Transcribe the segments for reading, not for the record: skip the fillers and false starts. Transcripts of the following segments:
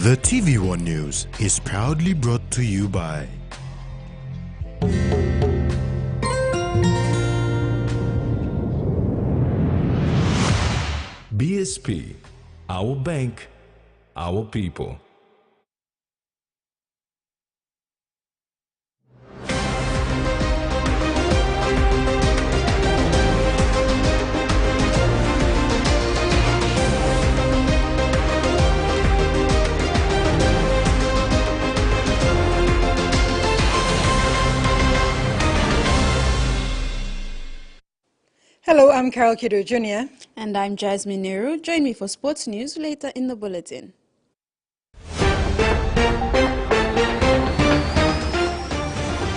The TVWAN News is proudly brought to you by BSP, our bank, our people. Hello, I'm Carol Kido Jr. And I'm Jasmine Nehru. Join me for sports news later in the bulletin.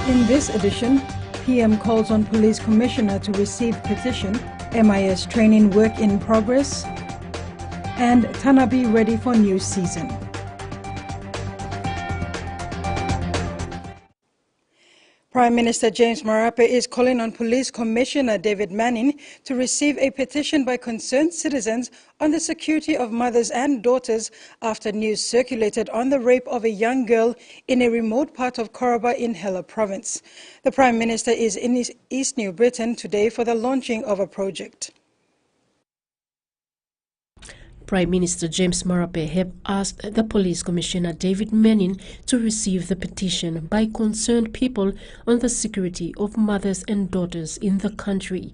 In this edition, PM calls on Police Commissioner to receive petition, MIS training work in progress, and Tanabe ready for new season. Prime Minister James Marape is calling on Police Commissioner David Manning to receive a petition by concerned citizens on the security of mothers and daughters after news circulated on the rape of a young girl in a remote part of Koroba in Hela Province. The Prime Minister is in East New Britain today for the launching of a project. Prime Minister James Marape have asked the Police Commissioner David Manning to receive the petition by concerned people on the security of mothers and daughters in the country.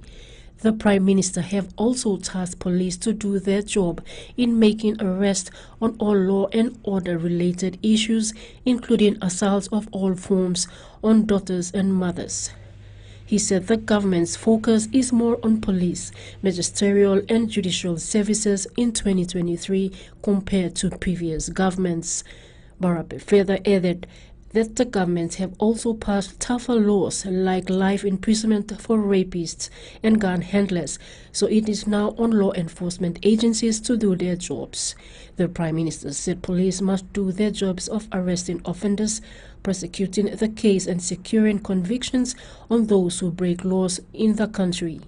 The Prime Minister have also tasked police to do their job in making arrests on all law and order related issues, including assaults of all forms on daughters and mothers. He said the government's focus is more on police, magisterial and judicial services in 2023 compared to previous governments. Marape further added that the governments have also passed tougher laws like life imprisonment for rapists and gun handlers, so it is now on law enforcement agencies to do their jobs. The Prime Minister said police must do their jobs of arresting offenders, prosecuting the case and securing convictions on those who break laws in the country.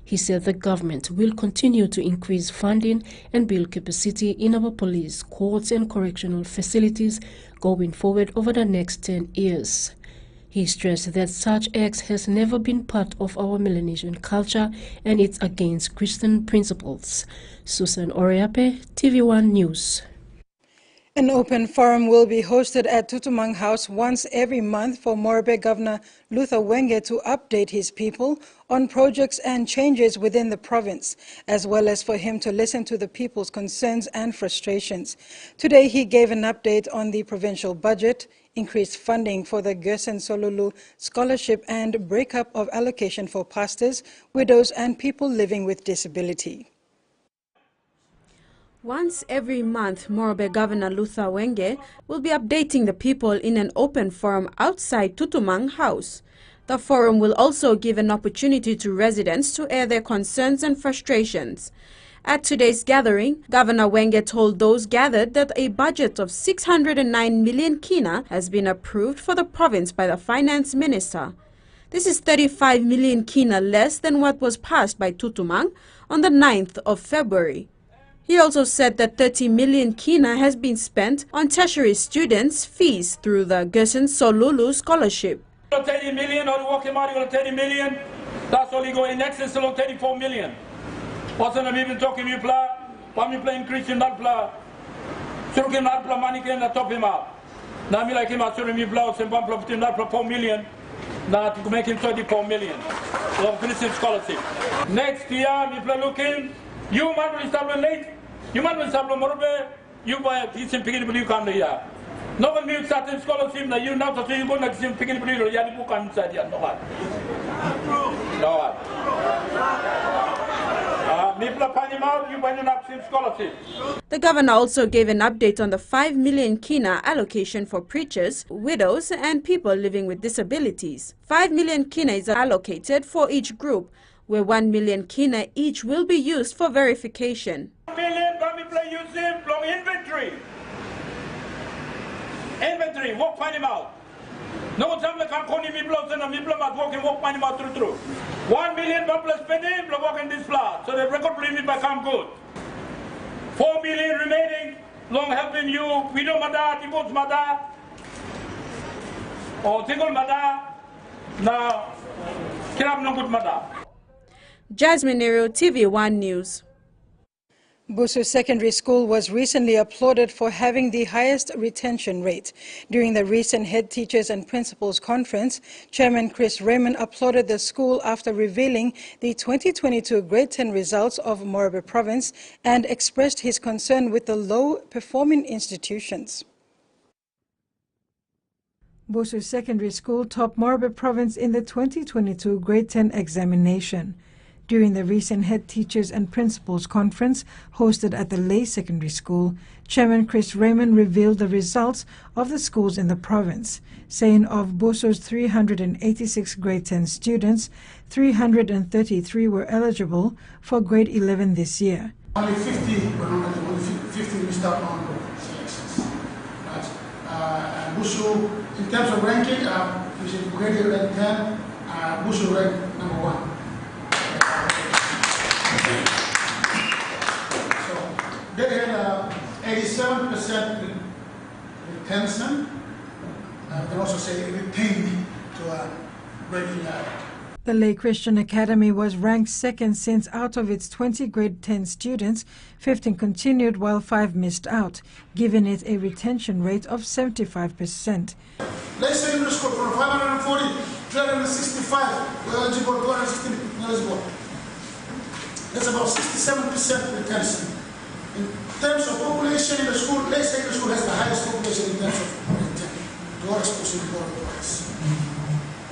He said the government will continue to increase funding and build capacity in our police, courts and correctional facilities going forward over the next 10 years. He stressed that such acts has never been part of our Melanesian culture and it's against Christian principles. Susan Oreape, TVWAN News. An open forum will be hosted at Tutumang House once every month for Morobe Governor Luther Wenge to update his people on projects and changes within the province, as well as for him to listen to the people's concerns and frustrations. Today he gave an update on the provincial budget, increased funding for the Gerson Solulu scholarship and breakup of allocation for pastors, widows and people living with disability. Once every month, Morobe Governor Luther Wenge will be updating the people in an open forum outside Tutumang House. The forum will also give an opportunity to residents to air their concerns and frustrations. At today's gathering, Governor Wenge told those gathered that a budget of 609 million kina has been approved for the province by the Finance Minister. This is 35 million kina less than what was passed by Tutumang on the 9th of February. He also said that 30 million kina has been spent on tertiary students' fees through the Gerson Solulu scholarship. 30 million, or working money on 30 million, that's only going in excess of 34 million. What's I'm even talking you play, when we play increasing that play, surking that play money can top him up. Now me like him at surking me blouse and bump up that for 4 million, now to make him 34 million. So Christian scholarship. Next year, we play looking. You might be established late. You might be established more. You buy a piece of picking you can't do ya. No one will start in scholarship that you now to see you go next to picking you ya book and said ya no one. No one. The governor also gave an update on the 5 million kina allocation for preachers, widows and people living with disabilities. 5 million kina is allocated for each group, where 1 million kina each will be used for verification. 1 million can be used from inventory. Inventory, walk find him out. No time like I'm calling me blows and I'm walking, walk find him out through. 1 million plus spending, walk in this floor. So the record believe me back I'm good. 4 million remaining long helping you, widow mother, divorced mother, or single mother, now, kirab no good mother. Jasmine Nero, TVWAN News. Busu Secondary School was recently applauded for having the highest retention rate. During the recent Head Teachers and Principals Conference, Chairman Chris Raymond applauded the school after revealing the 2022 Grade 10 results of Morobe Province and expressed his concern with the low-performing institutions. Busu Secondary School topped Morobe Province in the 2022 Grade 10 examination. During the recent Head Teachers and Principals Conference hosted at the Lay Secondary School, Chairman Chris Raymond revealed the results of the schools in the province, saying of Busu's 386 Grade 10 students, 333 were eligible for Grade 11 this year. Only 50 were not eligible, 50 missed out on the selections. Right? Busu, in terms of ranking, Grade 11 10, Busu ranked number 1. So they had 87% retention. You can also say retained to grade 11. The Lay Christian Academy was ranked second since out of its 20 Grade 10 students, 15 continued while 5 missed out, giving it a retention rate of 75%. Lay Secondary School from 540, 365 were eligible, 216 eligible. That's about 67% retention. In terms of population in the school, Lay Secondary School has the highest population in terms of retention.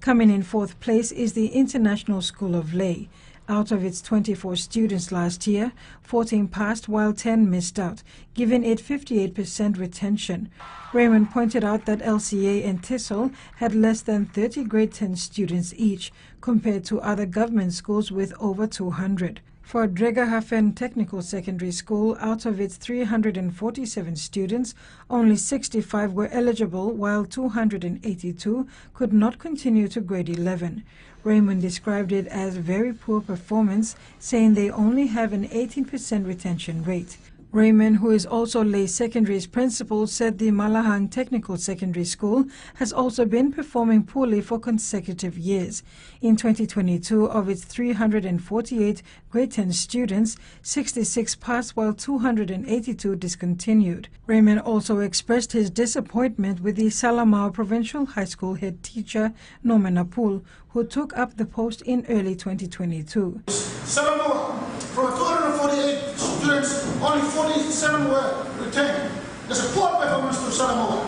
Coming in fourth place is the International School of Lay. Out of its 24 students last year, 14 passed while 10 missed out, giving it 58% retention. Raymond pointed out that LCA and TESOL had less than 30 Grade 10 students each, compared to other government schools with over 200. For Dregahafen Technical Secondary School, out of its 347 students, only 65 were eligible, while 282 could not continue to Grade 11. Raymond described it as very poor performance, saying they only have an 18% retention rate. Raymond, who is also Lay Secondary's principal, said the Malahang Technical Secondary School has also been performing poorly for consecutive years. In 2022, of its 348 Grade 10 students, 66 passed while 282 discontinued. Raymond also expressed his disappointment with the Salamau Provincial High School head teacher, Norman Apul, who took up the post in early 2022. Salamau, from 248 students, only 47 were retained. That's a poor performance to Salamau.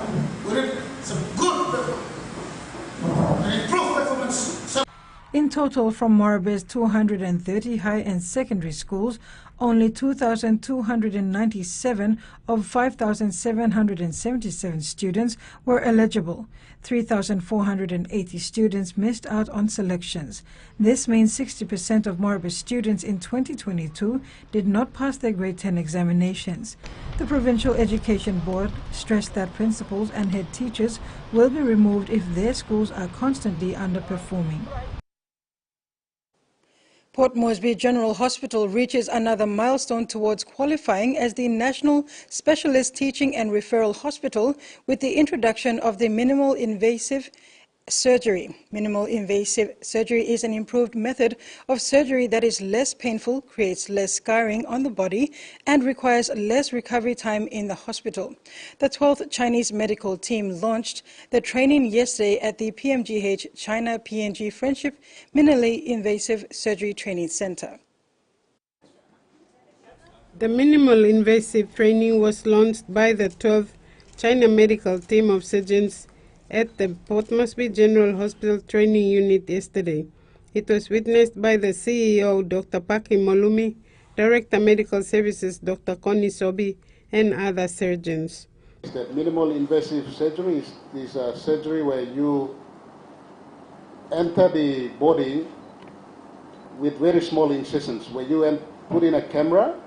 It's a good performance, an improved performance. In total, from Morobe's 230 high and secondary schools, only 2,297 of 5,777 students were eligible. 3,480 students missed out on selections. This means 60% of Morobe students in 2022 did not pass their Grade 10 examinations. The Provincial Education Board stressed that principals and head teachers will be removed if their schools are constantly underperforming. Port Moresby General Hospital reaches another milestone towards qualifying as the National Specialist Teaching and Referral Hospital with the introduction of the minimal invasive surgery. Minimal invasive surgery is an improved method of surgery that is less painful, creates less scarring on the body, and requires less recovery time in the hospital. The 12th Chinese medical team launched the training yesterday at the PMGH China PNG Friendship Minimally Invasive Surgery Training Center. The minimal invasive training was launched by the 12th China medical team of surgeons at the Port Moresby General Hospital Training Unit yesterday. It was witnessed by the CEO, Dr. Paki Molumi, Director Medical Services, Dr. Connie Sobi, and other surgeons. The minimal invasive surgery is a surgery where you enter the body with very small incisions, where you put in a camera,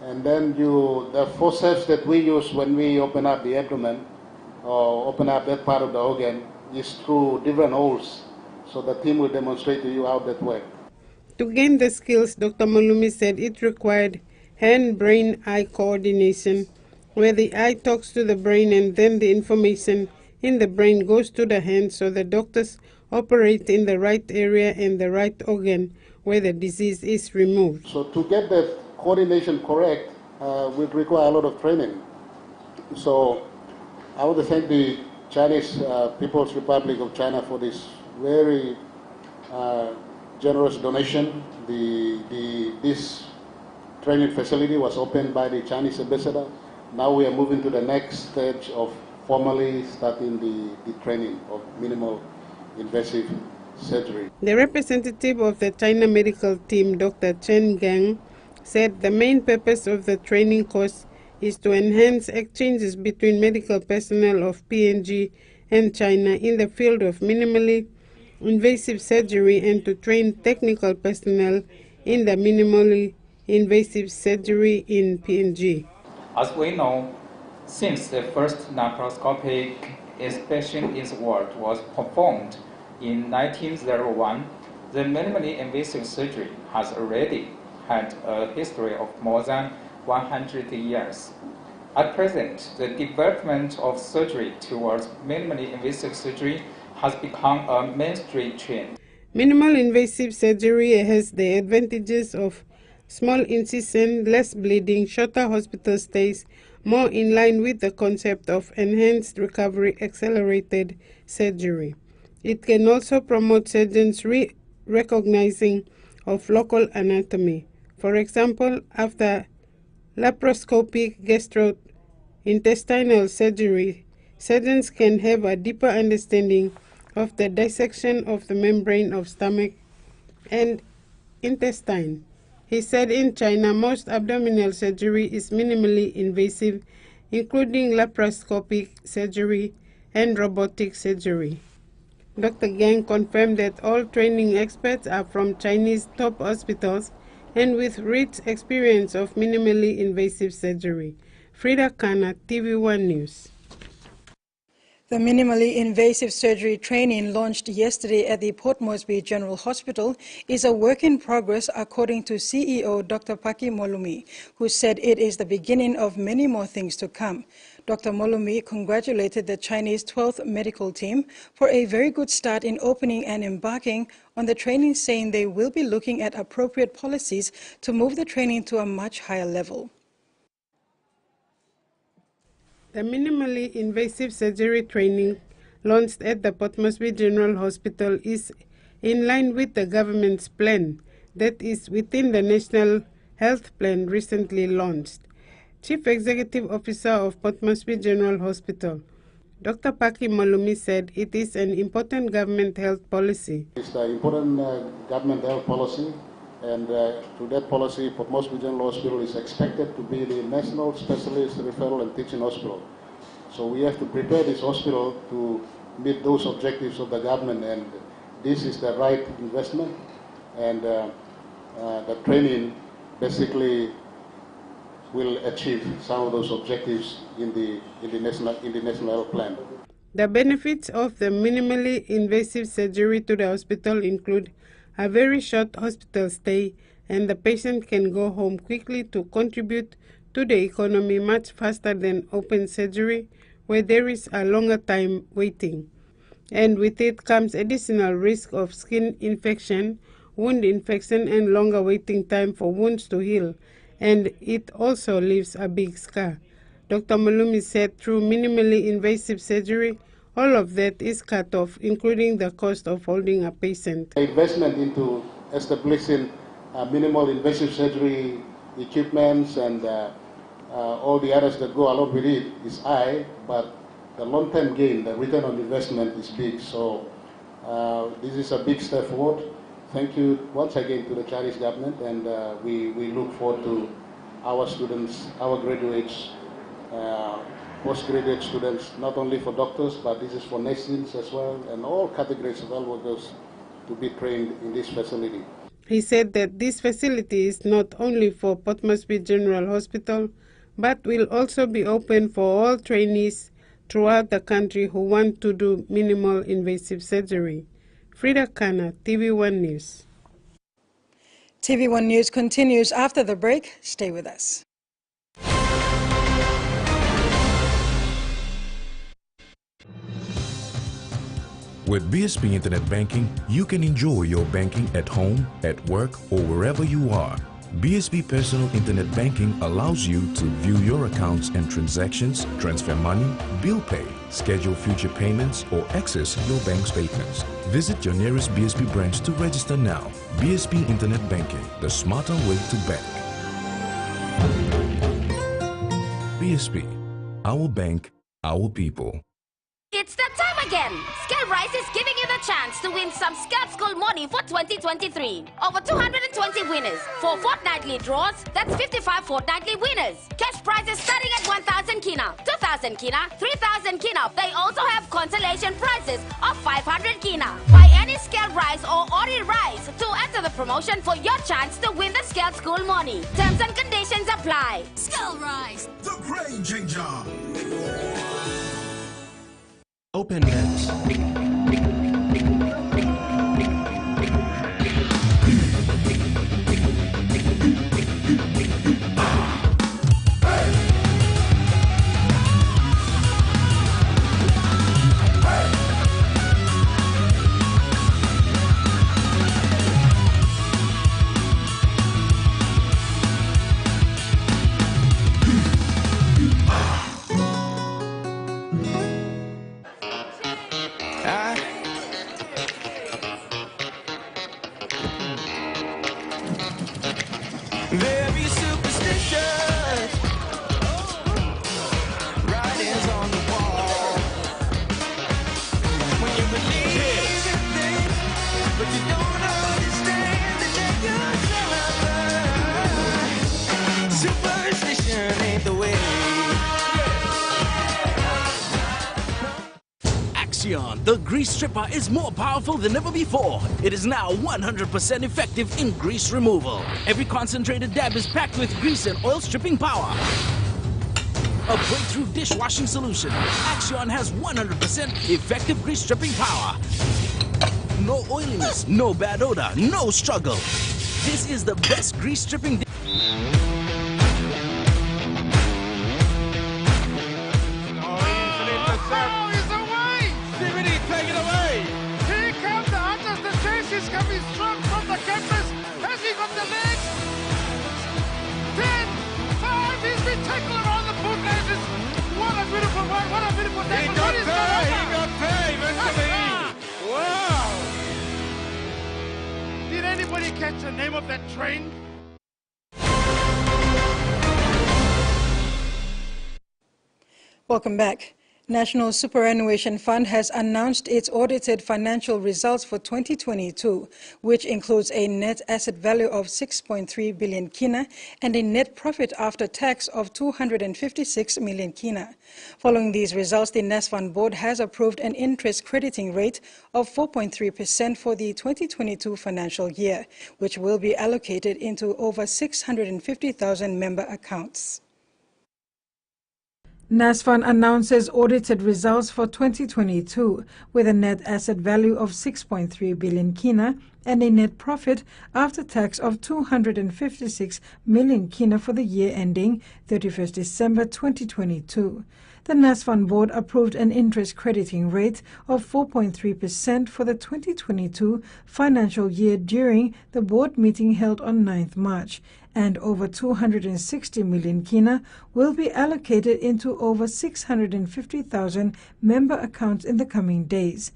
and then the forceps that we use when we open up the abdomen or open up that part of the organ is through different holes. So the team will demonstrate to you how that works. To gain the skills, Dr. Molumi said it required hand-brain-eye coordination, where the eye talks to the brain and then the information in the brain goes to the hand so the doctors operate in the right area and the right organ where the disease is removed. So to get that coordination correct will require a lot of training. So I want to thank the Chinese People's Republic of China for this very generous donation. This training facility was opened by the Chinese ambassador. Now we are moving to the next stage of formally starting the training of minimal invasive surgery. The representative of the China medical team, Dr. Chen Gang, said the main purpose of the training course is to enhance exchanges between medical personnel of PNG and China in the field of minimally invasive surgery and to train technical personnel in the minimally invasive surgery in PNG. As we know, since the first laparoscopic inspection in the world was performed in 1901, the minimally invasive surgery has already had a history of more than 100 years. At present, the development of surgery towards minimally invasive surgery has become a mainstream trend. Minimal invasive surgery has the advantages of small incision, less bleeding, shorter hospital stays, more in line with the concept of enhanced recovery accelerated surgery. It can also promote surgeons recognizing of local anatomy. For example, after laparoscopic gastrointestinal surgery, surgeons can have a deeper understanding of the dissection of the membrane of stomach and intestine. He said in China, most abdominal surgery is minimally invasive, including laparoscopic surgery and robotic surgery. Dr. Gang confirmed that all training experts are from Chinese top hospitals and with rich experience of minimally invasive surgery. Frida Kana, TVWAN News. The minimally invasive surgery training launched yesterday at the Port Moresby General Hospital is a work in progress, according to CEO Dr. Paki Molumi, who said it is the beginning of many more things to come. Dr. Molumi congratulated the Chinese 12th medical team for a very good start in opening and embarking on the training, saying they will be looking at appropriate policies to move the training to a much higher level. The minimally invasive surgery training launched at the Port Moresby General Hospital is in line with the government's plan that is within the National Health Plan recently launched. Chief Executive Officer of Port Moresby General Hospital, Dr. Paki Molumi, said it is an important government health policy. It's an important government health policy, and through that policy, Port Moresby General Hospital is expected to be the national specialist referral and teaching hospital. So we have to prepare this hospital to meet those objectives of the government, and this is the right investment, and the training basically will achieve some of those objectives in the national health plan. The benefits of the minimally invasive surgery to the hospital include a very short hospital stay, and the patient can go home quickly to contribute to the economy much faster than open surgery, where there is a longer time waiting. And with it comes additional risk of skin infection, wound infection, and longer waiting time for wounds to heal, and it also leaves a big scar. Dr. Molumi said through minimally invasive surgery, all of that is cut off, including the cost of holding a patient. Investment into establishing minimal invasive surgery equipments and all the others that go along with it is high, but the long-term gain, the return on investment is big. So this is a big step forward. Thank you once again to the Chinese government, and we look forward to our students, our graduates, postgraduate students, not only for doctors, but this is for nursing as well, and all categories of health workers to be trained in this facility. He said that this facility is not only for Port Moresby General Hospital, but will also be open for all trainees throughout the country who want to do minimal invasive surgery. Frida Kana, TVWAN News. TV1 News continues after the break. Stay with us. With BSP Internet Banking, you can enjoy your banking at home, at work, or wherever you are. BSP Personal Internet Banking allows you to view your accounts and transactions, transfer money, bill pay, schedule future payments, or access your bank statements. Visit your nearest BSP branch to register now. BSP Internet Banking, the smarter way to bank. BSP, our bank, our people. It's that time again! Scale Rise is giving you the chance to win some Scout School money for 2023. Over 220 winners. 4 fortnightly draws, that's 55 fortnightly winners. Cash prizes starting at 1,000 kina, 2,000 kina, 3,000 kina. They also have consolation prizes of 500 kina. Buy any Scale Rise or Ori Rise to enter the promotion for your chance to win the Scout School money. Terms and conditions apply. Scale Rise, the brain changer. Open Net. Very superstitious writings on the wall. When you believe in things, but you don't understand that you're superstition ain't the way. Axion, the grease stripper, is more powerful than ever before. It is now 100% effective in grease removal. Every concentrated dab is packed with grease and oil stripping power. A breakthrough dishwashing solution. Axion has 100% effective grease stripping power. No oiliness, no bad odor, no struggle. This is the best grease stripping. Coming strong from the campus. Has he got the legs? 10, 5, he's been tackled around the bootlaces. What a beautiful one, what a beautiful tackle. He got pay, eventually. Wow. Did anybody catch the name of that train? Welcome back. National Superannuation Fund has announced its audited financial results for 2022, which includes a net asset value of 6.3 billion kina and a net profit after tax of 256 million kina. Following these results, the NASFund board has approved an interest crediting rate of 4.3% for the 2022 financial year, which will be allocated into over 650,000 member accounts. NASFund announces audited results for 2022 with a net asset value of 6.3 billion kina and a net profit after tax of 256 million kina for the year ending 31st December 2022. The NASFund board approved an interest crediting rate of 4.3% for the 2022 financial year during the board meeting held on 9th March. And over 260 million kina will be allocated into over 650,000 member accounts in the coming days.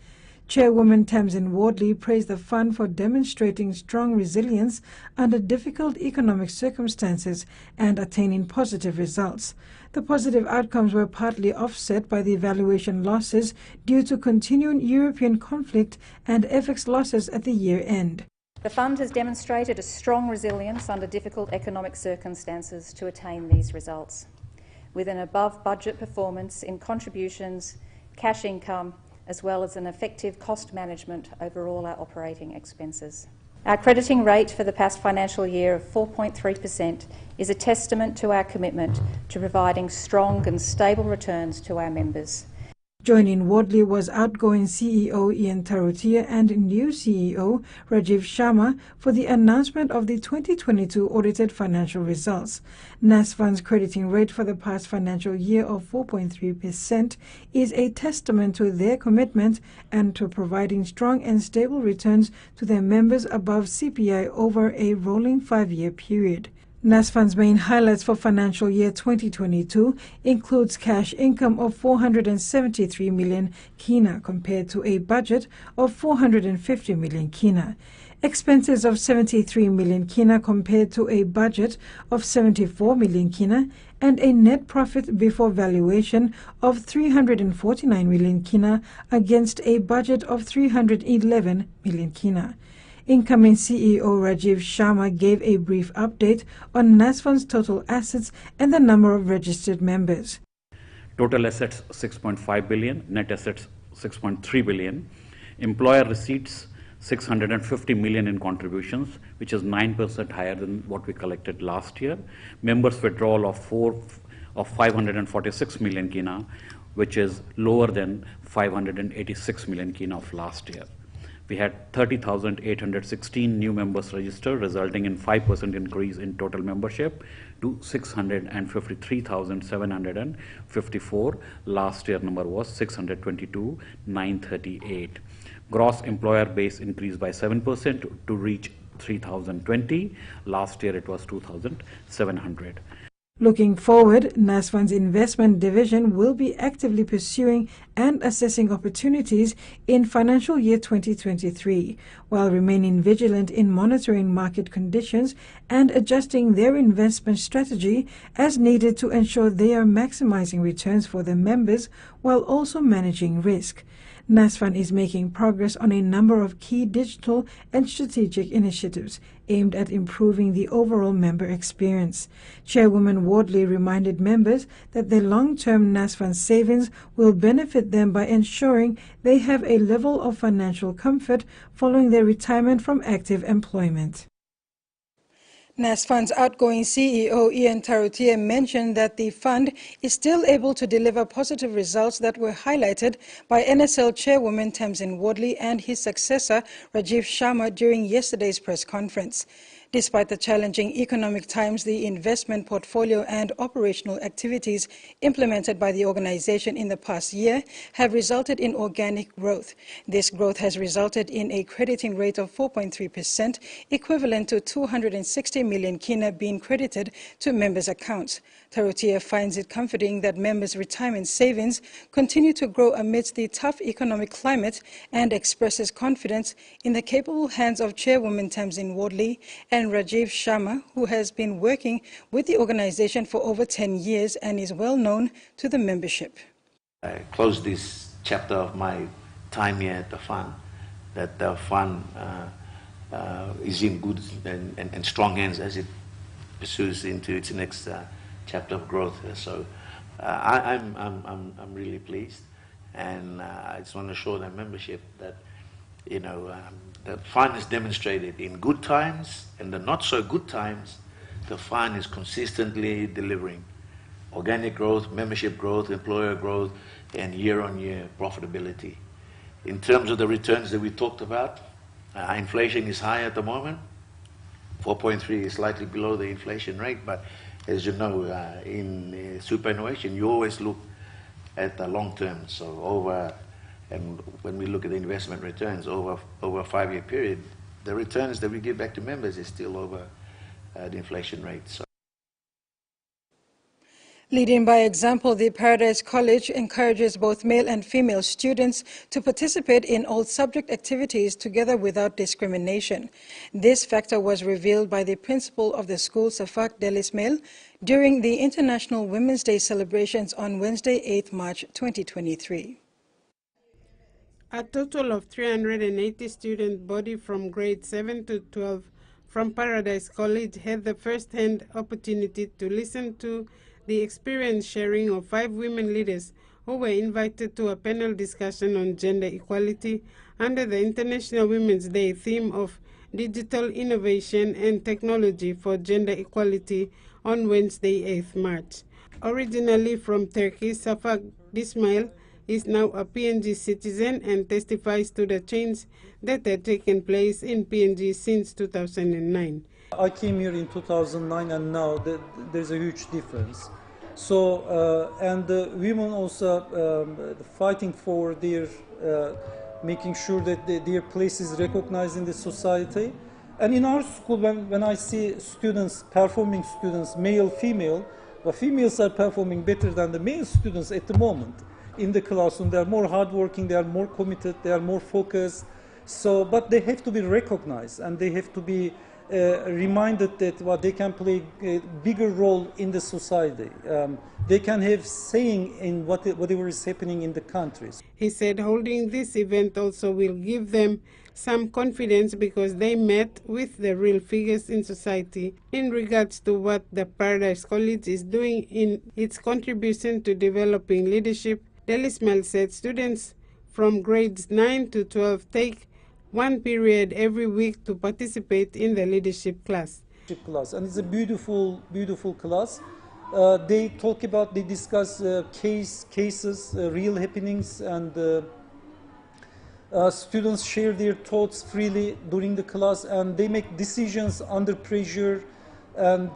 Chairwoman Tamsin Wardley praised the fund for demonstrating strong resilience under difficult economic circumstances and attaining positive results. The positive outcomes were partly offset by the valuation losses due to continuing European conflict and FX losses at the year end. The fund has demonstrated a strong resilience under difficult economic circumstances to attain these results, with an above-budget performance in contributions, cash income, as well as an effective cost management over all our operating expenses. Our crediting rate for the past financial year of 4.3% is a testament to our commitment to providing strong and stable returns to our members. Joining Wadley was outgoing CEO Ian Tarutia and new CEO Rajiv Sharma for the announcement of the 2022 audited financial results. NASFAN's crediting rate for the past financial year of 4.3% is a testament to their commitment and to providing strong and stable returns to their members above CPI over a rolling 5-year period. NASFAN's main highlights for financial year 2022 includes cash income of 473 million kina compared to a budget of 450 million kina, expenses of 73 million kina compared to a budget of 74 million kina, and a net profit before valuation of 349 million kina against a budget of 311 million kina. Incoming CEO Rajiv Sharma gave a brief update on NASFAN's total assets and the number of registered members. Total assets 6.5 billion, net assets 6.3 billion, employer receipts 650 million in contributions, which is 9% higher than what we collected last year. Members withdrawal of 546 million kina, which is lower than 586 million kina of last year. We had 30,816 new members registered, resulting in 5% increase in total membership to 653,754. Last year number was 622,938. Gross employer base increased by 7% to reach 3,020. Last year it was 2,700. Looking forward, NASFAN's investment division will be actively pursuing and assessing opportunities in financial year 2023, while remaining vigilant in monitoring market conditions and adjusting their investment strategy as needed to ensure they are maximizing returns for their members while also managing risk. NASFAN is making progress on a number of key digital and strategic initiatives aimed at improving the overall member experience. Chairwoman Wadley reminded members that their long-term NASFAN savings will benefit them by ensuring they have a level of financial comfort following their retirement from active employment. NASFAN's outgoing CEO Ian Tarutia mentioned that the fund is still able to deliver positive results that were highlighted by NSL Chairwoman Tamsin Wadley and his successor Rajiv Sharma during yesterday's press conference. Despite the challenging economic times, the investment portfolio and operational activities implemented by the organization in the past year have resulted in organic growth. This growth has resulted in a crediting rate of 4.3%, equivalent to 260 million kina being credited to members' accounts. Tarutia finds it comforting that members' retirement savings continue to grow amidst the tough economic climate and expresses confidence in the capable hands of Chairwoman Tamsin Wadley and Rajiv Sharma, who has been working with the organization for over 10 years and is well known to the membership. I close this chapter of my time here at the fund, that the fund is in good and strong hands as it pursues into its next chapter of growth. So I'm really pleased, and I just want to show the membership that the fund is demonstrated in good times and the not so good times. The fund is consistently delivering organic growth, membership growth, employer growth, and year-on-year profitability. In terms of the returns that we talked about, inflation is high at the moment. 4.3 is slightly below the inflation rate, but as you know, in superannuation, you always look at the long term. So and when we look at the investment returns over a 5-year period, the returns that we give back to members is still over the inflation rate. So. Leading by example, the Paradise College encourages both male and female students to participate in all subject activities together without discrimination. This factor was revealed by the principal of the school, Safak Delismail, during the International Women's Day celebrations on Wednesday, 8 March 2023. A total of 380 student body from grade 7 to 12 from Paradise College had the first-hand opportunity to listen to the experience sharing of 5 women leaders who were invited to a panel discussion on gender equality under the International Women's Day theme of Digital Innovation and Technology for Gender Equality on Wednesday, 8th March. Originally from Turkey, Safak Dismail is now a PNG citizen and testifies to the change that had taken place in PNG since 2009. I came here in 2009 and now there's a huge difference. So, and the women also fighting for their, making sure that their place is recognized in the society. And in our school, when I see students, performing students, male, female, the females are performing better than the male students at the moment in the classroom. They are more hardworking, they are more committed, they are more focused. So, but they have to be recognized and they have to be reminded that they can play a bigger role in the society. They can have saying in whatever is happening in the countries. He said holding this event also will give them some confidence because they met with the real figures in society in regards to what the Paradise College is doing in its contribution to developing leadership. Delismel said students from grades 9 to 12 take one period every week to participate in the leadership class. And it's a beautiful, beautiful class. They talk about, they discuss cases, real happenings, and students share their thoughts freely during the class, and they make decisions under pressure. And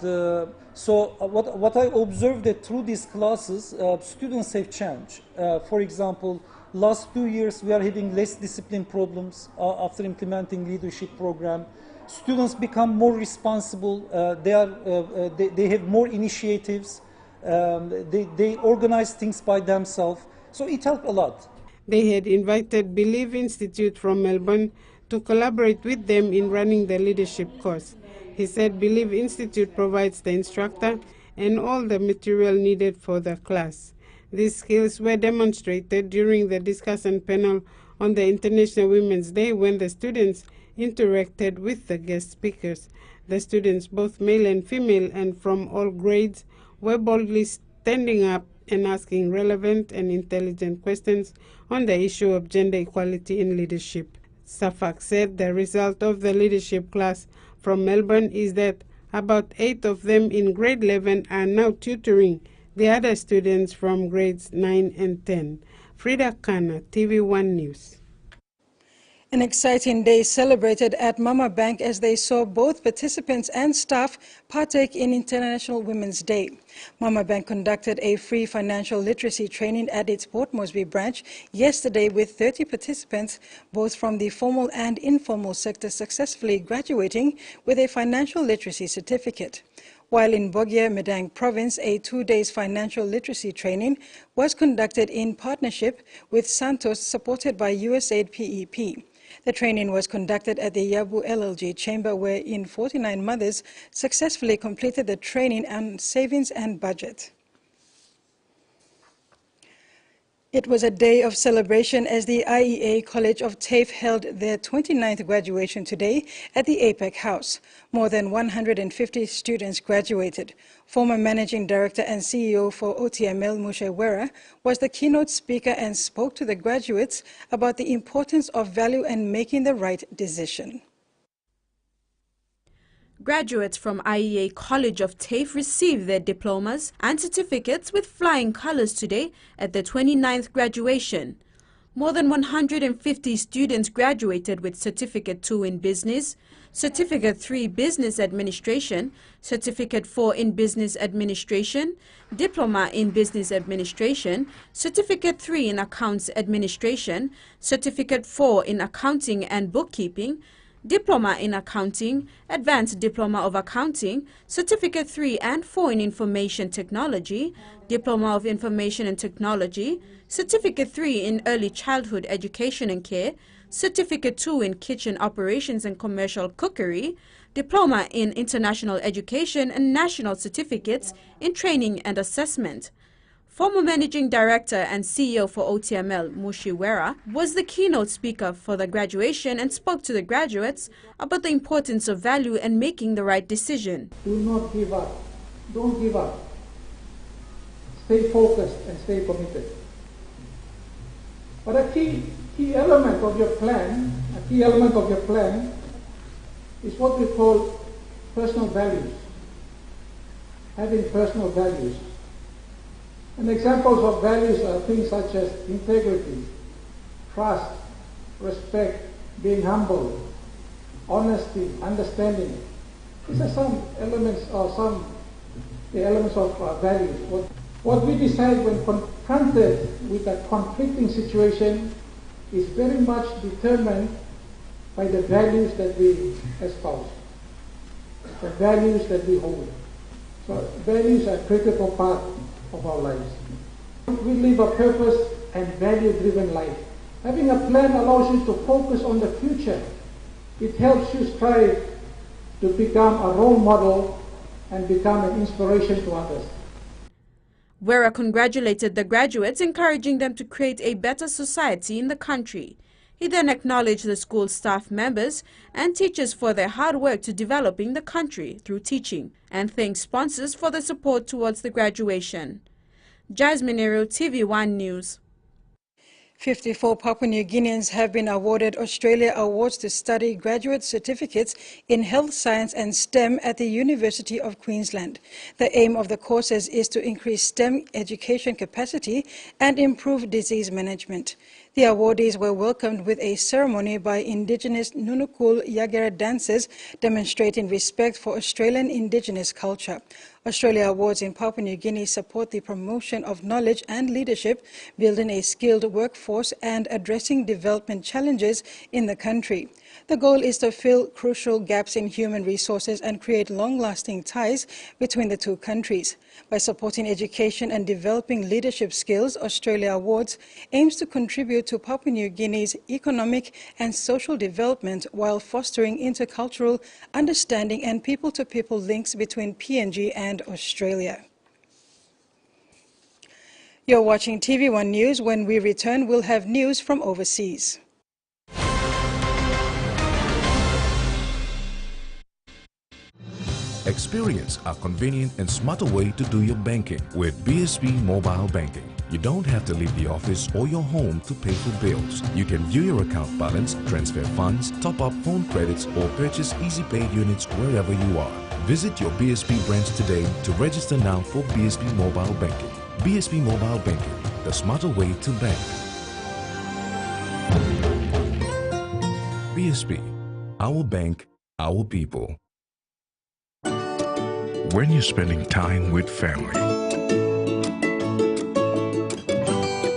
so what I observed that through these classes, students have changed. For example, last 2 years we are having less discipline problems after implementing leadership program. Students become more responsible. They have more initiatives. They organize things by themselves. So it helped a lot. They had invited Believe Institute from Melbourne to collaborate with them in running the leadership course. He said Believe Institute provides the instructor and all the material needed for the class. These skills were demonstrated during the discussion panel on the International Women's Day when the students interacted with the guest speakers. The students, both male and female and from all grades, were boldly standing up and asking relevant and intelligent questions on the issue of gender equality in leadership. Safak said the result of the leadership class from Melbourne is that about 8 of them in grade 11 are now tutoring the other students from grades 9 and 10. Frida Kana, TV1 News. An exciting day celebrated at Mama Bank as they saw both participants and staff partake in International Women's Day. Mama Bank conducted a free financial literacy training at its Port Moresby branch yesterday with 30 participants, both from the formal and informal sector, successfully graduating with a financial literacy certificate. While in Bogia, Medang Province, a 2-day financial literacy training was conducted in partnership with Santos, supported by USAID PEP. The training was conducted at the Yabu LLG chamber, wherein 49 mothers successfully completed the training on savings and budget. It was a day of celebration as the IEA College of TAFE held their 29th graduation today at the APEC House. More than 150 students graduated. Former Managing Director and CEO for OTML, Mushe Wera, was the keynote speaker and spoke to the graduates about the importance of value and making the right decision. Graduates from IEA College of TAFE received their diplomas and certificates with flying colors today at the 29th graduation. More than 150 students graduated with Certificate 2 in Business, Certificate 3 Business Administration, Certificate 4 in Business Administration, Diploma in Business Administration, Certificate 3 in Accounts Administration, Certificate 4 in Accounting and Bookkeeping, Diploma in Accounting, Advanced Diploma of Accounting, Certificate 3 and 4 in Information Technology, Diploma of Information and Technology, Certificate 3 in Early Childhood Education and Care, Certificate 2 in Kitchen Operations and Commercial Cookery, Diploma in International Education and National Certificates in Training and Assessment. Former Managing Director and CEO for OTML, Mushe Wera, was the keynote speaker for the graduation and spoke to the graduates about the importance of value and making the right decision. Do not give up. Don't give up. Stay focused and stay committed. But a key element of your plan, is what we call personal values. Having personal values. And examples of values are things such as integrity, trust, respect, being humble, honesty, understanding. These are some elements or the elements of values. What we decide when confronted with a conflicting situation is very much determined by the values that we espouse, the values that we hold. So values are a critical part of our lives. We live a purpose and value-driven life. Having a plan allows you to focus on the future. It helps you strive to become a role model and become an inspiration to others. Wera congratulated the graduates, encouraging them to create a better society in the country. He then acknowledged the school staff members and teachers for their hard work to developing the country through teaching, and thanked sponsors for the support towards the graduation. Jasmine Ero, TVWAN News. 54 Papua New Guineans have been awarded Australia Awards to study graduate certificates in health science and STEM at the University of Queensland. The aim of the courses is to increase STEM education capacity and improve disease management. The awardees were welcomed with a ceremony by Indigenous Nunukul Yagara dancers demonstrating respect for Australian Indigenous culture. Australia Awards in Papua New Guinea support the promotion of knowledge and leadership, building a skilled workforce and addressing development challenges in the country. The goal is to fill crucial gaps in human resources and create long-lasting ties between the two countries. By supporting education and developing leadership skills, Australia Awards aims to contribute to Papua New Guinea's economic and social development while fostering intercultural understanding and people-to-people links between PNG and Australia. You're watching TV1 News. When we return, we'll have news from overseas. Experience a convenient and smarter way to do your banking with BSP Mobile Banking. You don't have to leave the office or your home to pay for bills. You can view your account balance, transfer funds, top up phone credits, or purchase Easy Pay units wherever you are. Visit your BSP branch today to register now for BSP Mobile Banking. BSP Mobile Banking, the smarter way to bank. BSP, our bank, our people. When you're spending time with family,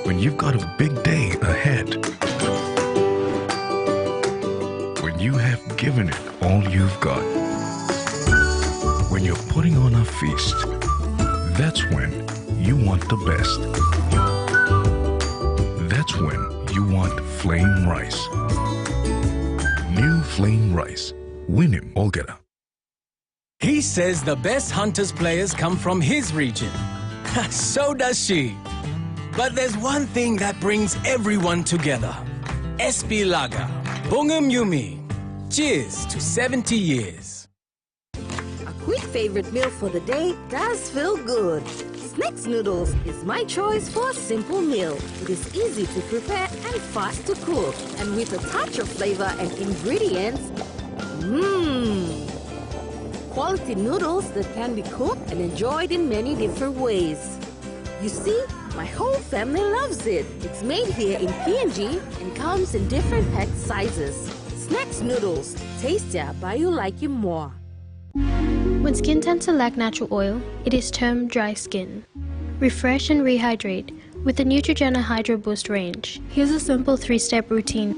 when you've got a big day ahead, when you have given it all you've got, when you're putting on a feast, that's when you want the best. That's when you want flame rice. New flame rice. Win him, Olgera. He says the best Hunters players come from his region. So does she. But there's one thing that brings everyone together. SP Lager. Bungum Yumi. Cheers to 70 years. A quick favorite meal for the day does feel good. Snacks noodles is my choice for a simple meal. It is easy to prepare and fast to cook. And with a touch of flavor and ingredients, quality noodles that can be cooked and enjoyed in many different ways. You see, my whole family loves it. It's made here in PNG and comes in different pack sizes. Snacks noodles, tastier but you like it more. When skin tends to lack natural oil, it is termed dry skin. Refresh and rehydrate with the Neutrogena Hydro Boost range. Here's a simple 3-step routine.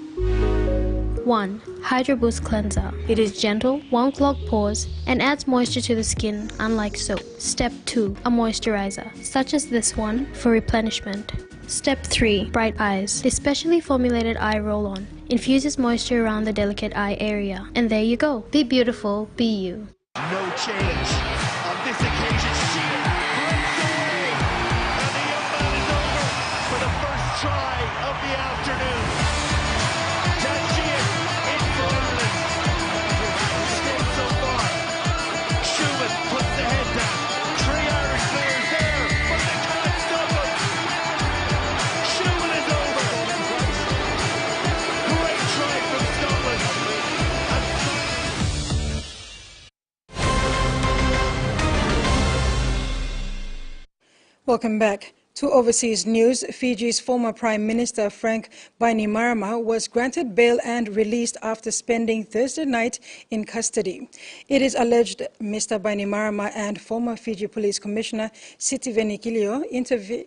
1. Hydro Boost Cleanser. It is gentle, won't clog pores, and adds moisture to the skin, unlike soap. Step 2. A moisturizer, such as this one, for replenishment. Step 3. Bright Eyes. This specially formulated eye roll-on infuses moisture around the delicate eye area. And there you go. Be beautiful, be you. No change on this occasion. She breaks away, and the young man is over for the first try of the afternoon. Tajian in for Ireland. Stayed so far. Schumann puts the head down. 3 Irish players there, but they can't stop him. Schumann is over. Great try from Scotland. Welcome back. To overseas news, Fiji's former Prime Minister Frank Bainimarama was granted bail and released after spending Thursday night in custody. It is alleged Mr. Bainimarama and former Fiji Police Commissioner Siti Venikilio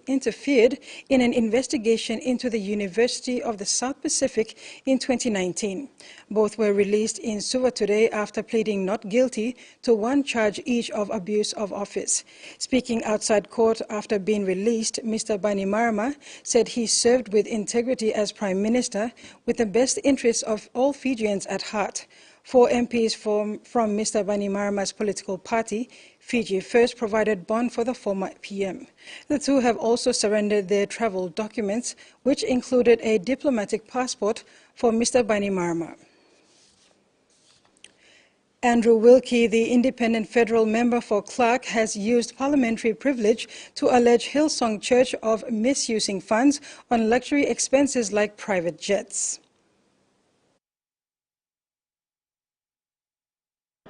interfered in an investigation into the University of the South Pacific in 2019. Both were released in Suva today after pleading not guilty to one charge each of abuse of office. Speaking outside court after being released, Mr. Bainimarama said he served with integrity as Prime Minister with the best interests of all Fijians at heart. 4 MPs from Mr. Bainimarama's political party, Fiji First, provided bond for the former PM. The two have also surrendered their travel documents, which included a diplomatic passport for Mr. Bainimarama. Andrew Wilkie, the independent federal member for Clark, has used parliamentary privilege to allege Hillsong Church of misusing funds on luxury expenses like private jets.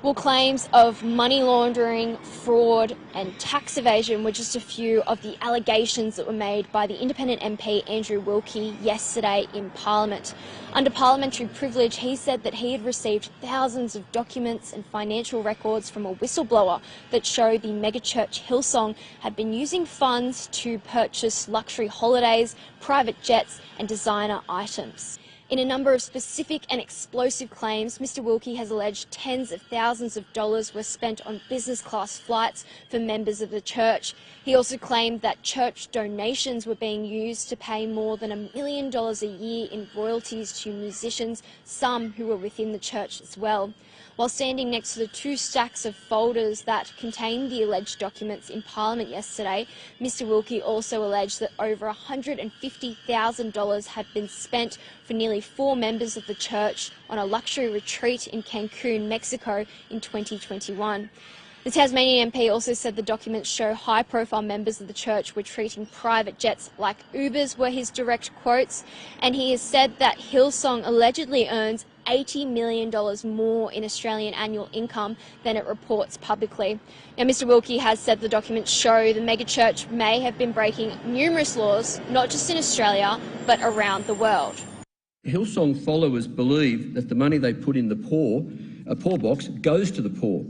Well, claims of money laundering, fraud and tax evasion were just a few of the allegations that were made by the independent MP Andrew Wilkie yesterday in Parliament. Under parliamentary privilege, he said that he had received thousands of documents and financial records from a whistleblower that showed the megachurch Hillsong had been using funds to purchase luxury holidays, private jets and designer items. In a number of specific and explosive claims, Mr. Wilkie has alleged tens of thousands of dollars were spent on business class flights for members of the church. He also claimed that church donations were being used to pay more than $1 million a year in royalties to musicians, some who were within the church as well. While standing next to the 2 stacks of folders that contained the alleged documents in Parliament yesterday, Mr. Wilkie also alleged that over $150,000 had been spent for nearly 4 members of the church on a luxury retreat in Cancun, Mexico in 2021. The Tasmanian MP also said the documents show high-profile members of the church were treating private jets like Ubers, were his direct quotes, and he has said that Hillsong allegedly earns $80 million more in Australian annual income than it reports publicly. Now, Mr. Wilkie has said the documents show the megachurch may have been breaking numerous laws, not just in Australia, but around the world. Hillsong followers believe that the money they put in the poor box goes to the poor.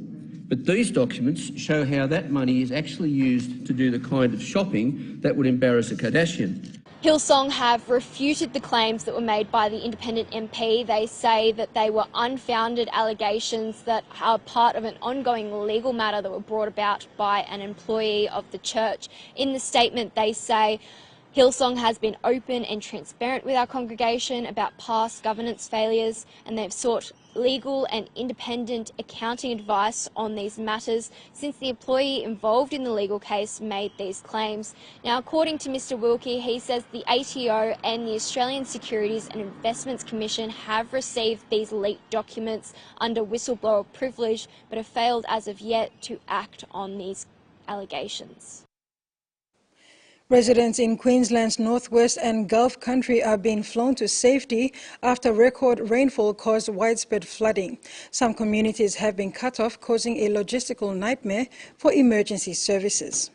But these documents show how that money is actually used to do the kind of shopping that would embarrass a Kardashian. Hillsong have refuted the claims that were made by the independent MP. They say that they were unfounded allegations that are part of an ongoing legal matter that were brought about by an employee of the church. In the statement, they say, Hillsong has been open and transparent with our congregation about past governance failures, and they've sought legal and independent accounting advice on these matters since the employee involved in the legal case made these claims. Now, according to Mr. Wilkie, he says the ATO and the Australian Securities and Investments Commission have received these leaked documents under whistleblower privilege, but have failed as of yet to act on these allegations. Residents in Queensland's northwest and Gulf country are being flown to safety after record rainfall caused widespread flooding. Some communities have been cut off, causing a logistical nightmare for emergency services.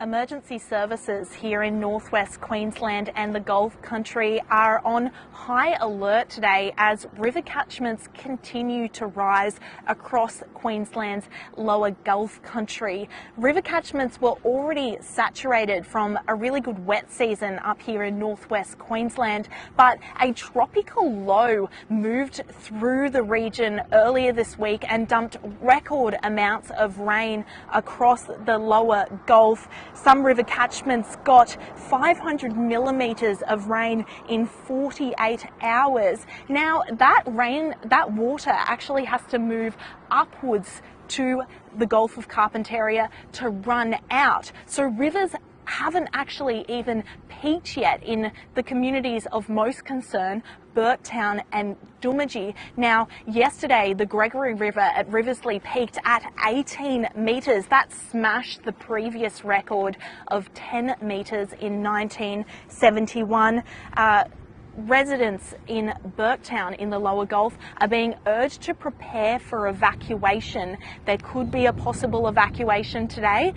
Emergency services here in northwest Queensland and the Gulf country are on high alert today as river catchments continue to rise across Queensland's lower Gulf country. River catchments were already saturated from a really good wet season up here in northwest Queensland, but a tropical low moved through the region earlier this week and dumped record amounts of rain across the lower Gulf. Some river catchments got 500 millimetres of rain in 48 hours. Now, that water actually has to move upwards to the Gulf of Carpentaria to run out. So rivers haven't actually even peaked yet in the communities of most concern, Burtown and Doomadgee. Now, yesterday, the Gregory River at Riversley peaked at 18 metres. That smashed the previous record of 10 metres in 1971. residents in Burketown in the Lower Gulf are being urged to prepare for evacuation. There could be a possible evacuation today,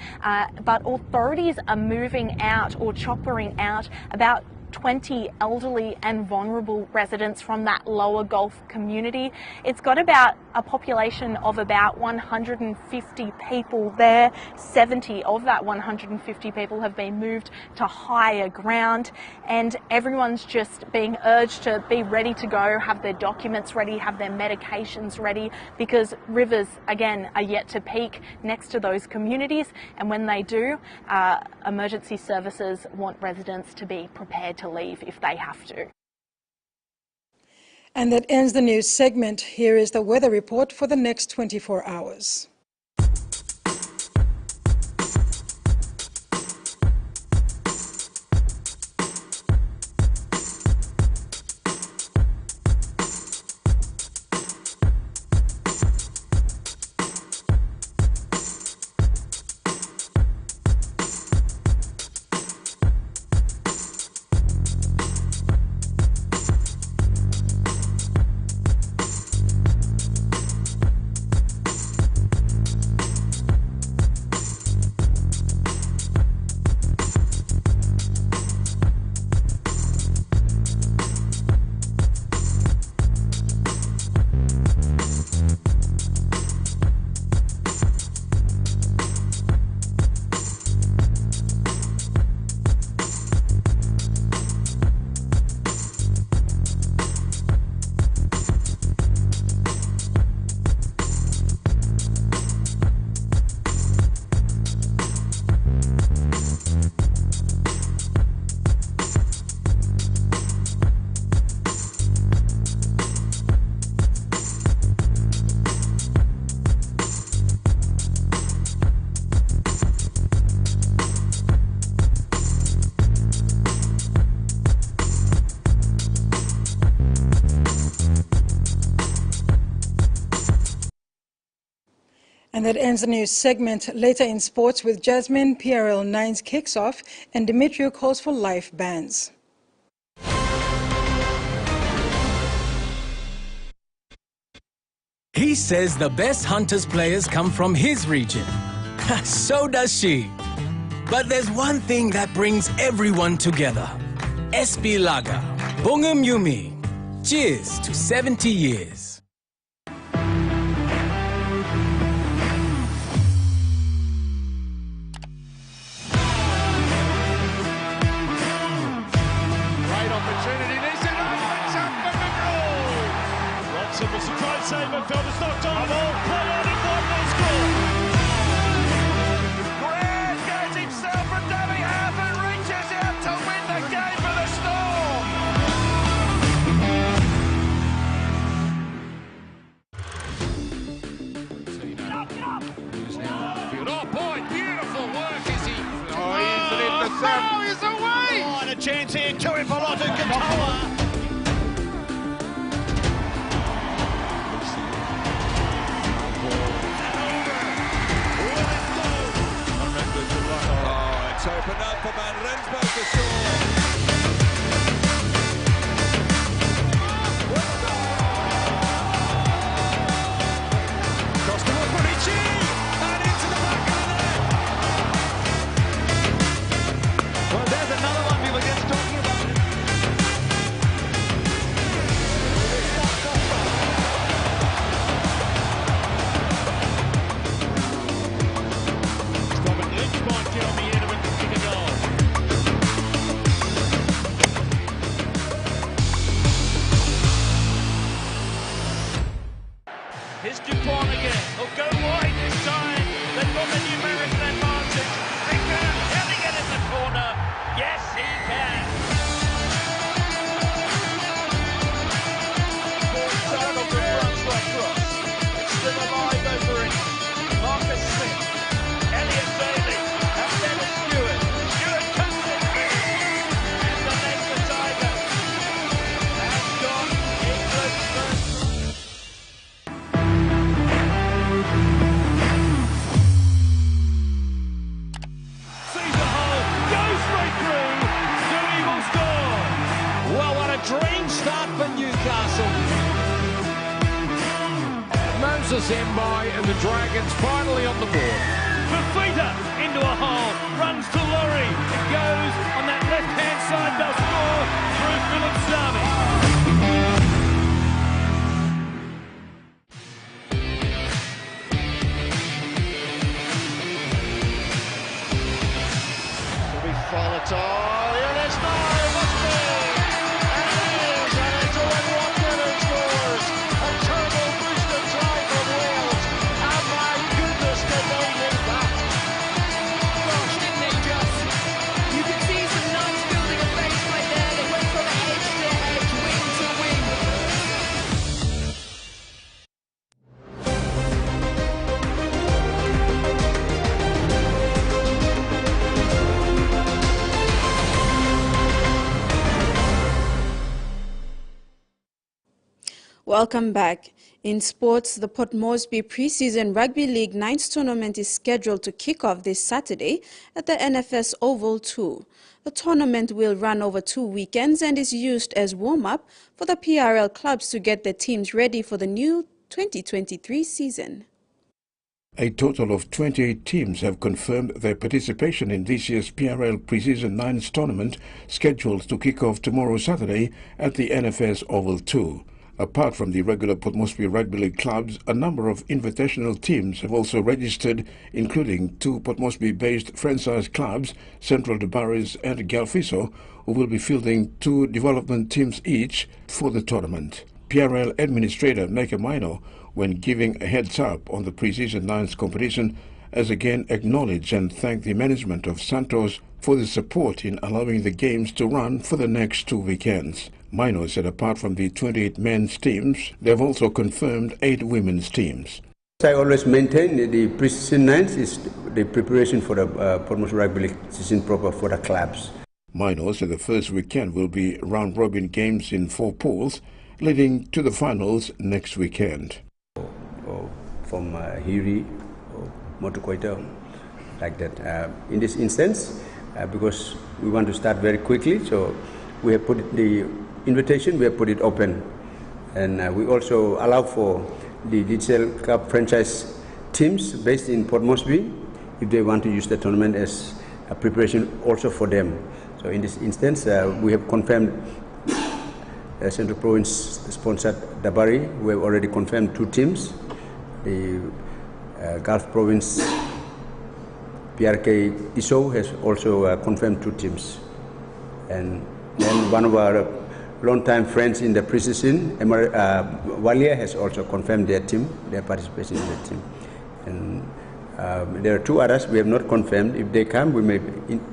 but authorities are moving out or choppering out about 20 elderly and vulnerable residents from that Lower Gulf community. It's got about a population of about 150 people there. 70 of that 150 people have been moved to higher ground, and everyone's just being urged to be ready to go, have their documents ready, have their medications ready, because rivers, again, are yet to peak next to those communities, and when they do, emergency services want residents to be prepared to leave if they have to. And that ends the news segment. Here is the weather report for the next 24 hours. And that ends the news segment. Later in sports with Jasmine, PRL 9's kicks off and Dimitrio calls for live bands. He says the best Hunters players come from his region. So does she. But there's one thing that brings everyone together. SP Lager. Bongum Yumi. Cheers to 70 years. Save and felt it's knocked on the ball. Play on and one will score. Grant gets himself from dummy half and reaches out to win the game for the Storm. Oh boy, beautiful work is he. Oh, he's away. Oh, and a chance here to him for Lotte Katoa. It's opened up for Van Rensburg to score. Costa Morici and into the back of the net. Well, there's another one we were just talking about. Robert Lynch might get on the end of it to kick a goal. strange start for Newcastle. Moses Mbai and the Dragons finally on the board. Fafita into a hole, runs to Laurie, it goes on that left-hand side, they'll score through Philip Sami. It'll be Folletol, here it is now, must be! And it is, and it's Owen Watkin who scores! A turbo booster try from Wales, and my goodness, did they need that! Gosh, didn't they just? You could see some nice building of base play there. They went from edge to edge, wing to wing. Welcome back. In sports, the Port Moresby Pre-Season Rugby League 9th tournament is scheduled to kick off this Saturday at the NFS Oval 2. The tournament will run over 2 weekends and is used as warm-up for the PRL clubs to get their teams ready for the new 2023 season. A total of 28 teams have confirmed their participation in this year's PRL Pre-Season 9s tournament, scheduled to kick off tomorrow Saturday at the NFS Oval 2. Apart from the regular Port Moresby Rugby League clubs, a number of invitational teams have also registered, including 2 Port Moresby-based franchise clubs, Central Dubarris and Galfiso, who will be fielding 2 development teams each for the tournament. PRL Administrator Mecca Mino, when giving a heads up on the Pre-Season 9s competition, has again acknowledged and thanked the management of Santos for the support in allowing the games to run for the next 2 weekends. Mino said apart from the 28 men's teams, they have also confirmed 8 women's teams. I always maintain the pre-season 9s is the preparation for the Port Moresby Rugby League season proper for the clubs. Mino said the first weekend will be round-robin games in 4 pools, leading to the finals next weekend. From Hiri or Motukoita, like that. In this instance, because we want to start very quickly, so we have put the invitation, we have put it open, and we also allow for the digital club franchise teams based in Port Moresby if they want to use the tournament as a preparation also for them. So in this instance, we have confirmed Central Province sponsored Dabari. We have already confirmed 2 teams. The Gulf Province PRK ISO has also confirmed 2 teams, and then one of our long-time friends in the pre-season, Walia, has also confirmed their team, their participation in the team. And there are 2 others we have not confirmed. If they come, we may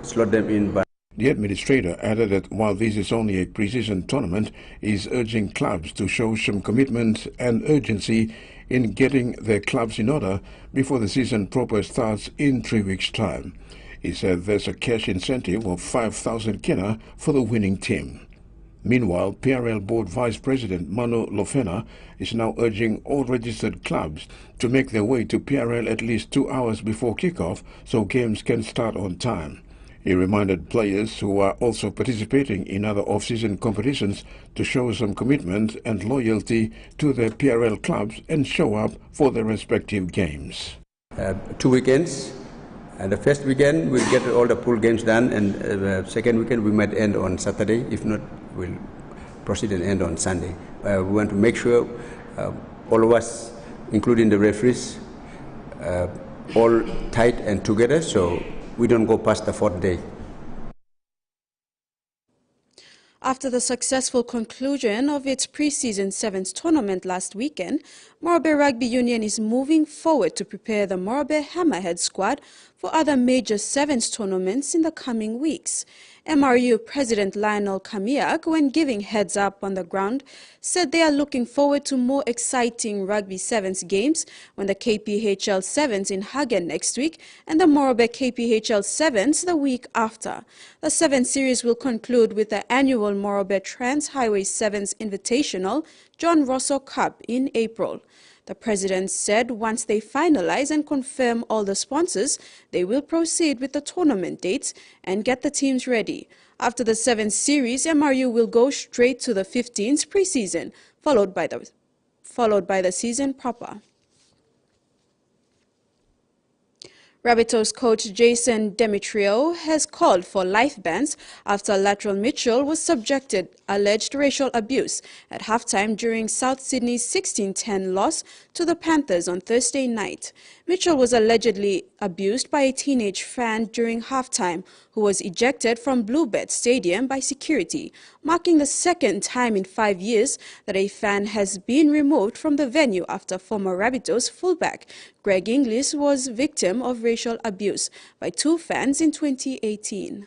slot them in. But the administrator added that while this is only a pre-season tournament, he is urging clubs to show some commitment and urgency in getting their clubs in order before the season proper starts in 3 weeks' time. He said there's a cash incentive of 5,000 kina for the winning team. Meanwhile, PRL Board Vice President Manu Lofena is now urging all registered clubs to make their way to PRL at least 2 hours before kickoff so games can start on time. He reminded players who are also participating in other off-season competitions to show some commitment and loyalty to their PRL clubs and show up for their respective games. 2 weekends. And the first weekend we'll get all the pool games done, and the second weekend we might end on Saturday. If not, we'll proceed and end on Sunday. We want to make sure all of us, including the referees, all tight and together so we don't go past the 4th day. After the successful conclusion of its pre-season 7s tournament last weekend, Morobe Rugby Union is moving forward to prepare the Morobe Hammerhead squad for other major 7s tournaments in the coming weeks. MRU President Lionel Kamiak, when giving heads up on the ground, said they are looking forward to more exciting Rugby 7s games when the KPHL 7s in Hagen next week and the Morobe KPHL 7s the week after. The 7 series will conclude with the annual Morobe Trans Highway 7s Invitational John Rosso Cup in April. The president said once they finalize and confirm all the sponsors, they will proceed with the tournament dates and get the teams ready. After the 7th series, MRU will go straight to the 15th preseason, followed by the season proper. Rabbitohs coach Jason Demetrio has called for life bans after Latrell Mitchell was subjected alleged racial abuse at halftime during South Sydney's 16-10 loss to the Panthers on Thursday night. Mitchell was allegedly abused by a teenage fan during halftime who was ejected from Bluebet Stadium by security, marking the second time in 5 years that a fan has been removed from the venue after former Rabbitohs fullback Greg Inglis was victim of racial abuse by 2 fans in 2018.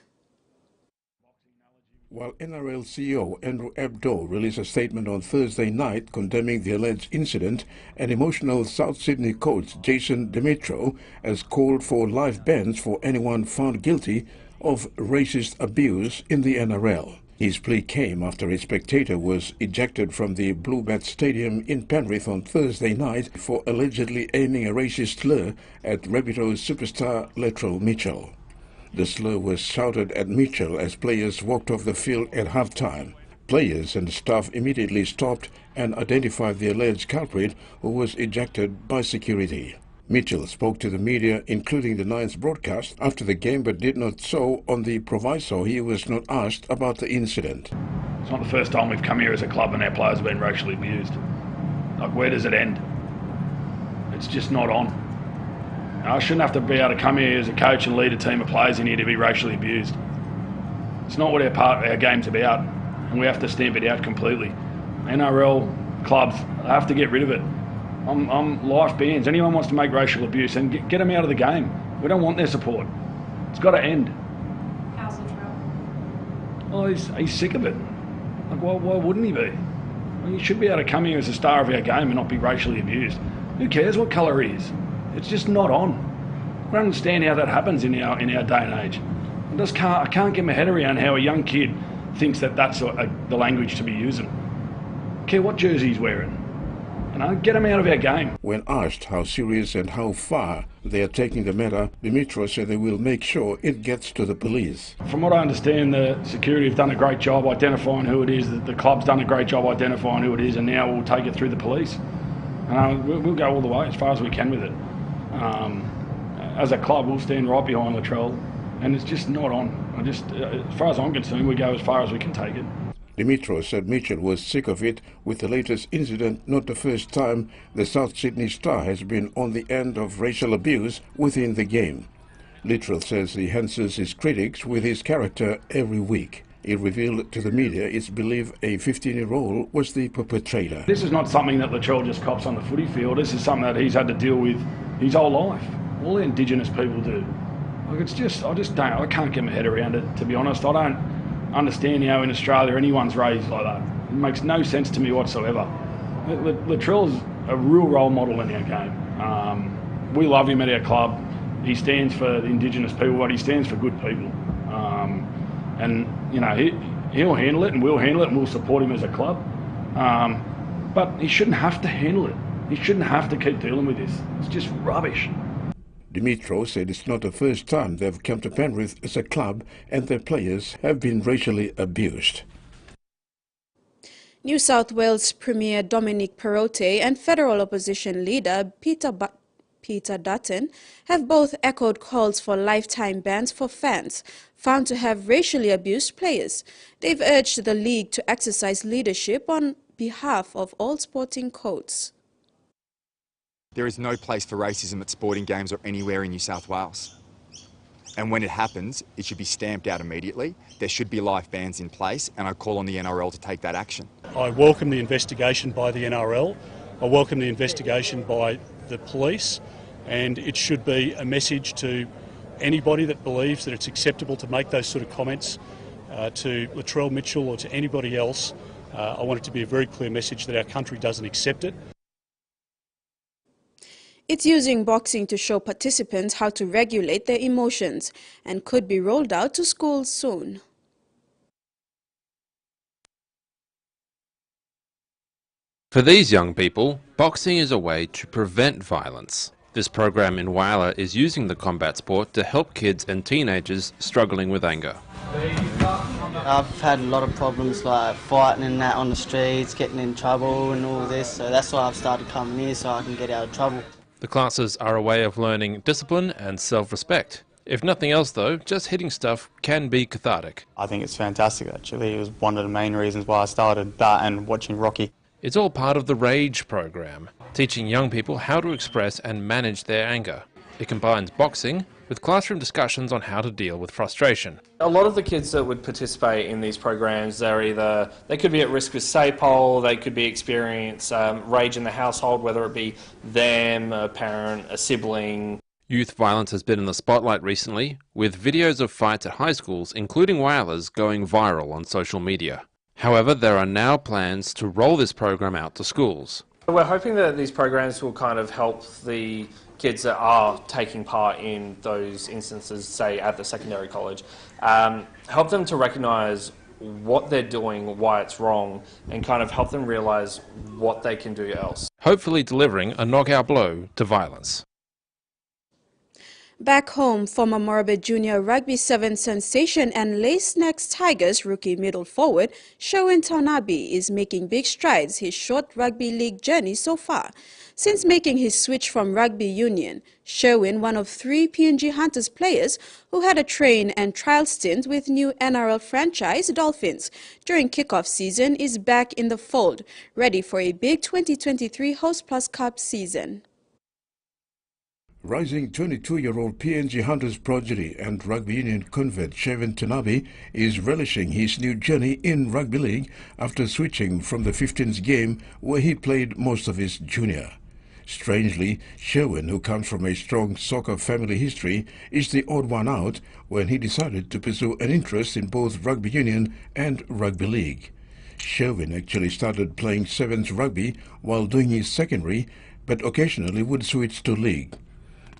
While NRL CEO Andrew Abdo released a statement on Thursday night condemning the alleged incident, an emotional South Sydney coach Jason Demetrio has called for life bans for anyone found guilty of racist abuse in the NRL. His plea came after a spectator was ejected from the Bluebet Stadium in Penrith on Thursday night for allegedly aiming a racist slur at Rabbitohs superstar Latrell Mitchell. The slur was shouted at Mitchell as players walked off the field at halftime. Players and staff immediately stopped and identified the alleged culprit, who was ejected by security. Mitchell spoke to the media, including the Nine's broadcast, after the game, but did not so on the proviso he was not asked about the incident. It's not the first time we've come here as a club and our players have been racially abused. Like, where does it end? It's just not on. I shouldn't have to be able to come here as a coach and lead a team of players in here to be racially abused. It's not what our game's about, and we have to stamp it out completely. NRL clubs have to get rid of it. I'm life bans. Anyone wants to make racial abuse, and get them out of the game. We don't want their support. It's got to end. How's Latrell? Oh, he's sick of it. Like, why wouldn't he be? Well, he should be able to come here as a star of our game and not be racially abused. Who cares what colour he is? It's just not on. I don't understand how that happens in our day and age. I can't get my head around how a young kid thinks that that's the language to be using. I don't care what jersey he's wearing. Get him out of our game. When asked how serious and how far they are taking the matter, Demetrio said they will make sure it gets to the police. From what I understand, the security have done a great job identifying who it is. The club's done a great job identifying who it is, and now we'll take it through the police. We'll go all the way as far as we can with it. As a club, we'll stand right behind Latrell, and it's just not on. As far as I'm concerned, we go as far as we can take it. Demetrio said Mitchell was sick of it, with the latest incident not the first time the South Sydney star has been on the end of racial abuse within the game. Latrell says he answers his critics with his character every week. He revealed to the media it's believed a 15-year-old was the perpetrator. This is not something that Latrell just cops on the footy field. This is something that he's had to deal with his whole life. All the Indigenous people do. Like, I can't get my head around it, to be honest. I don't understand how in Australia anyone's raised like that. It makes no sense to me whatsoever. Latrell's a real role model in our game. We love him at our club. He stands for the Indigenous people, but he stands for good people. And he'll handle it, and we'll handle it, and we'll support him as a club. But he shouldn't have to handle it. He shouldn't have to keep dealing with this. It's just rubbish. Demetrio said it's not the first time they've come to Penrith as a club and their players have been racially abused. New South Wales Premier Dominic Perrottet and federal opposition leader Peter Dutton have both echoed calls for lifetime bans for fans found to have racially abused players. They've urged the league to exercise leadership on behalf of all sporting codes. There is no place for racism at sporting games or anywhere in New South Wales. And when it happens, it should be stamped out immediately. There should be life bans in place, and I call on the NRL to take that action. I welcome the investigation by the NRL. I welcome the investigation by the police, and it should be a message to anybody that believes that it's acceptable to make those sort of comments to Latrell Mitchell or to anybody else. I want it to be a very clear message that our country doesn't accept it. It's using boxing to show participants how to regulate their emotions and could be rolled out to schools soon. For these young people, boxing is a way to prevent violence. This program in Whyalla is using the combat sport to help kids and teenagers struggling with anger. I've had a lot of problems like fighting and that on the streets, getting in trouble and all this, so that's why I've started coming here so I can get out of trouble. The classes are a way of learning discipline and self-respect. If nothing else though, just hitting stuff can be cathartic. I think it's fantastic actually. It was one of the main reasons why I started that and watching Rocky. It's all part of the RAGE program, teaching young people how to express and manage their anger. It combines boxing with classroom discussions on how to deal with frustration. A lot of the kids that would participate in these programs, they could be at risk with SAPOL, they could be experiencing rage in the household, whether it be them, a parent, a sibling. Youth violence has been in the spotlight recently, with videos of fights at high schools, including Whyalla's, going viral on social media. However, there are now plans to roll this program out to schools. We're hoping that these programs will kind of help the kids that are taking part in those instances, say at the secondary college, help them to recognise what they're doing, why it's wrong, and kind of help them realise what they can do else. Hopefully delivering a knockout blow to violence. Back home, former Morobe Junior Rugby 7 sensation and Lace Next Tigers rookie middle forward Sherwin Taunabi is making big strides his short rugby league journey so far. Since making his switch from rugby union, Sherwin, one of 3 PNG Hunters players who had a train and trial stint with new NRL franchise Dolphins during kickoff season, is back in the fold, ready for a big 2023 Host Plus Cup season. Rising 22-year-old PNG Hunters prodigy and rugby union convert Sherwin Taunabi is relishing his new journey in rugby league after switching from the 15th game where he played most of his junior. Strangely, Sherwin, who comes from a strong soccer family history, is the odd one out when he decided to pursue an interest in both rugby union and rugby league. Sherwin actually started playing sevens rugby while doing his secondary, but occasionally would switch to league.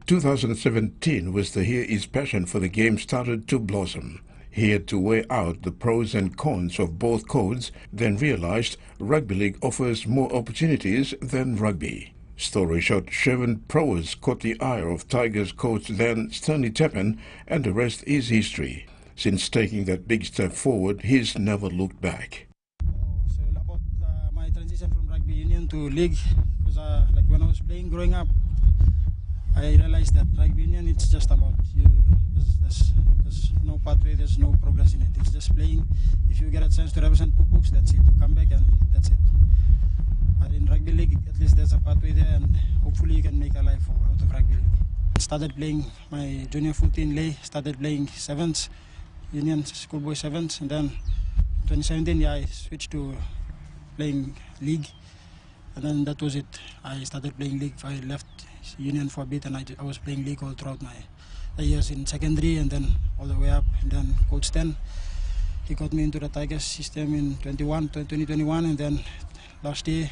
2017 was the year his passion for the game started to blossom. He had to weigh out the pros and cons of both codes, then realized rugby league offers more opportunities than rugby. Story short, Sherwin prowess caught the eye of Tigers coach then Stanley Teppan, and the rest is history. Since taking that big step forward, he's never looked back. So about my transition from rugby union to league was like when I was playing growing up, I realized that rugby union, it's just about you. There's no pathway, there's no progress in it. It's just playing. If you get a chance to represent Pupuks, that's it. You come back and that's it. But in rugby league, at least there's a pathway there, and hopefully you can make a life out of rugby league. I started playing my junior footy in Leh, started playing sevens, union schoolboy sevens, and then 2017, I switched to playing league, and then that was it. I started playing league. I left union for a bit, and I was playing league all throughout my years in secondary, and then all the way up. And then Coach Stan, he got me into the Tigers system in 2021, and then last year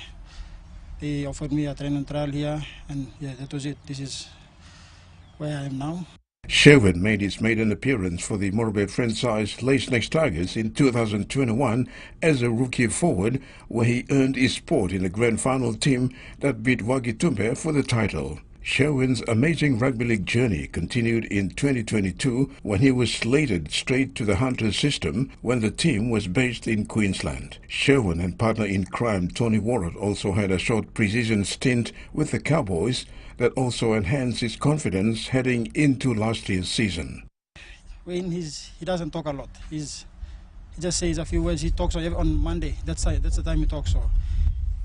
they offered me a training trial here, and yeah, that was it. This is where I am now. Sherwin made his maiden appearance for the Morobe franchise Lace Next Tigers in 2021 as a rookie forward, where he earned his spot in the grand final team that beat Wagitumbe for the title. Sherwin's amazing rugby league journey continued in 2022 when he was slated straight to the Hunters system when the team was based in Queensland. Sherwin and partner in crime Tony Warrett also had a short pre-season stint with the Cowboys that also enhanced his confidence heading into last year's season. When he doesn't talk a lot. He just says a few words. He talks on Monday. That's the time he talks. So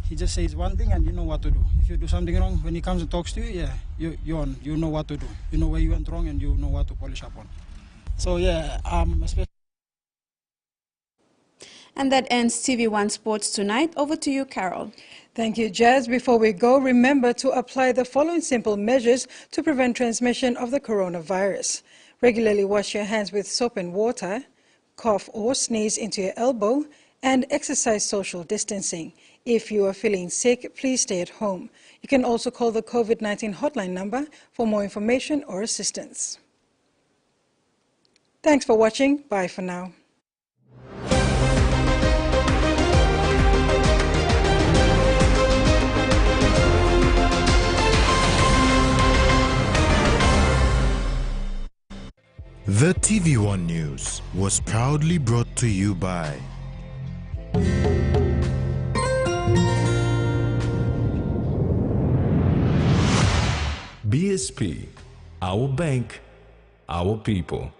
he just says one thing and you know what to do. If you do something wrong, when he comes and talks to you, yeah, you know what to do. You know where you went wrong and you know what to polish up on. So yeah, especially. And that ends TV1 Sports Tonight. Over to you, Carol. Thank you, Jazz. Before we go, remember to apply the following simple measures to prevent transmission of the coronavirus. Regularly wash your hands with soap and water, cough or sneeze into your elbow, and exercise social distancing. If you are feeling sick, please stay at home. You can also call the COVID-19 hotline number for more information or assistance. Thanks for watching. Bye for now. The TVWAN News was proudly brought to you by BSP, our bank, our people.